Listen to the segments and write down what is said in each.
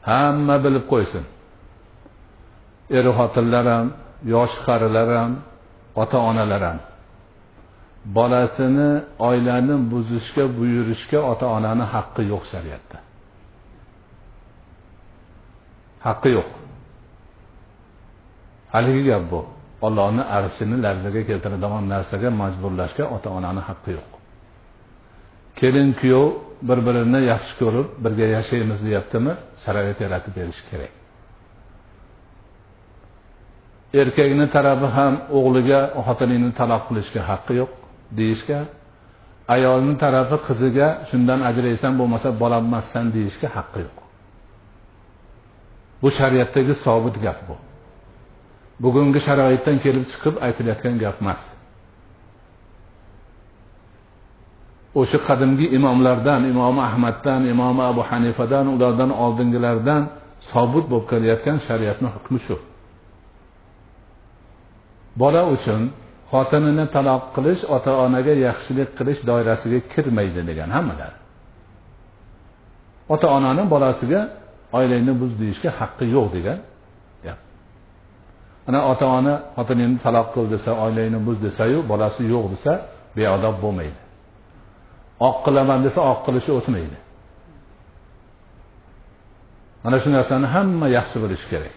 Hamma bilib qo'ysin. Er-xotinlar ham, yosh qarilar ham, ota-onalar ham. Bolasini oilani buzishga, buyurishga ota-onaning haqqi yo'q shariatda. Haqqi yo'q. Haligi gap bu. Allohning arshini larzaga keltiradigan narsaga majburlashga ota-onaning haqqi yo'q. Kelin kuyov bir-birini yaxshi ko'rib, birga yashaymiz deyaptimi? Sharoit yaratib berish kerak. Erkakning tarafi ham o'g'liga xotinini taloq qilishga haqqi yo'q deyishga, ayolning tarafi qiziga shundan ajraysan bo'lmasa bolanmassan deyishga haqqi yo'q. Bu shariatdagi sobit gap bu. Bugungi sharoitdan kelib chiqib aytilayotgan gap emas. O'sha qadimgi imomlardan, Imom Ahmaddan, Imom Abu Hanifadan, ulardan oldingilardan sobit bo'lib kelayotgan shariatning hukmi shu. Bola uchun xotinini taloq qilish ota-onaga yaxshilik qilish doirasiga kirmaydi degan hammalar. Ota-onaning bolasiga oilangni buz deyishga haqqi yo'q degan gap. Ana ota-ona xotinini taloq qil desa, oilangni buz desa-yu, bolasi yo'q desa, beodob bo'lmaydi. Oq qilaman desa, oq qilishi o'tmaydi. Mana shu narsani hamma yaxshi bilish kerak.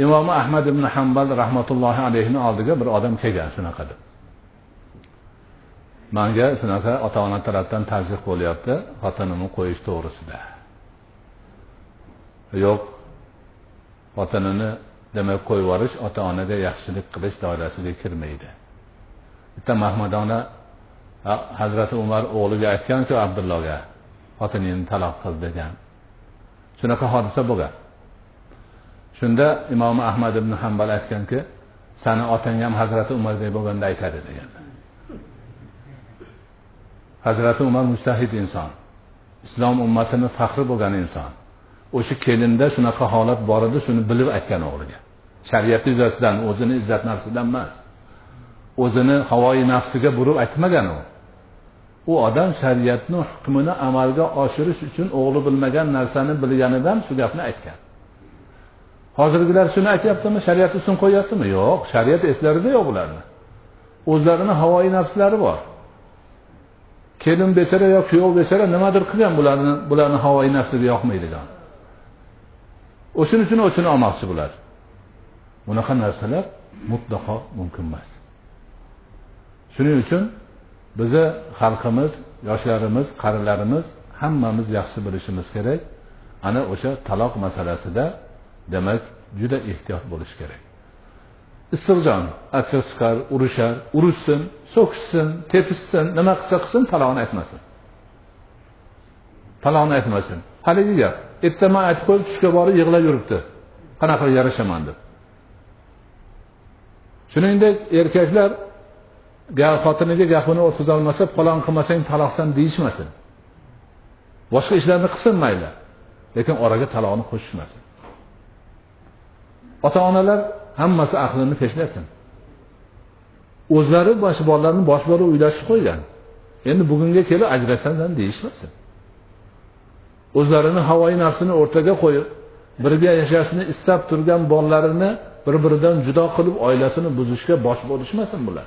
Imom Ahmad ibn Hanbal rahmatullohi alayhining oldiga bir odam kelgan shunaqa deb. Menga shunaqa ota-ona tarafdan tazyiq bo'lyapti, xotinimni qo'yish to'g'risida. Yo'q, xotinini demak qo'yib yuborish ota-onaga yaxshilik qilish doirasiga kirmaydi. Bitta Mahmadona Hazrati Umar o'g'liga aytgan-ku Abdullohga, xotinini taloq qil degan. Shunaqa hodisa bo'lgan. Shunda Imom Ahmad ibn Hanbal aytganki, seni otang ham Hazrati Umardek bo'lganda aytadi degan. Hazrati Umar mujtahid inson. Islom ummatining faxri bo'lgan inson. O'sha kelinda shunaqa holat bor edi, shuni bilib aytgan o'g'liga. Shariat yuzasidan, o'zini izzat nafsidan emas. O'zini havoyi nafsiga burib aytmagan u. U odam shariatning hukmini amalga oshirish uchun o'g'li bilmagan narsani bilganidan shu gapni aytgan. Hozirgilar shuni aytyaptimi? Shariat uchun qo'yaptimi? Yo'q, shariat eslarida yo'q ularni. O'zlarining havoyi nafslari bor. Kelin bechara yo kuyov bechara nimadir qilgan bularni havoyi nafsiga yoqmaydigan. O'shuning uchun o'chini olmoqchi bular. Bunaqa narsalar mutlaqo mumkin emas. Shuning uchun bizni xalqimiz, yoshlarimiz, qarilarimiz hammamiz yaxshi bilishimiz kerak. Ana o'sha taloq masalasida demak juda ehtiyot bo'lish kerak. Istig'jon, achchiq chiqar, urushar, urushsin, so'kishsin, tepishsin, nima qilsa qilsin, taloqni aytmasin. Taloqni aytmasin. Haligi gap, ertaman aytib qo'yib tushga borib yig'lab yuribdi. Qanaqa yarashaman deb. Shuningdek, erkaklar xotiniga gapini o'tkaza olmasa, falon qilmasang taloqsan deyishmasin. Boshqa ishlarni qilsin mayli, lekin oraga taloqni qo'shishmasin. Ota-onalar hammasi aqlini peshlasin. O'zlari bolalarni boshbora uylashib qo'ygan. Endi bugunga kelib ajrasandan deyishmasin. O'zlarini havoyi nafsini o'rtaga qo'yib, birga yashashni istab turgan bolalarini bir-biridan judo qilib oilasini buzishga bosh bo'lishmasin bular.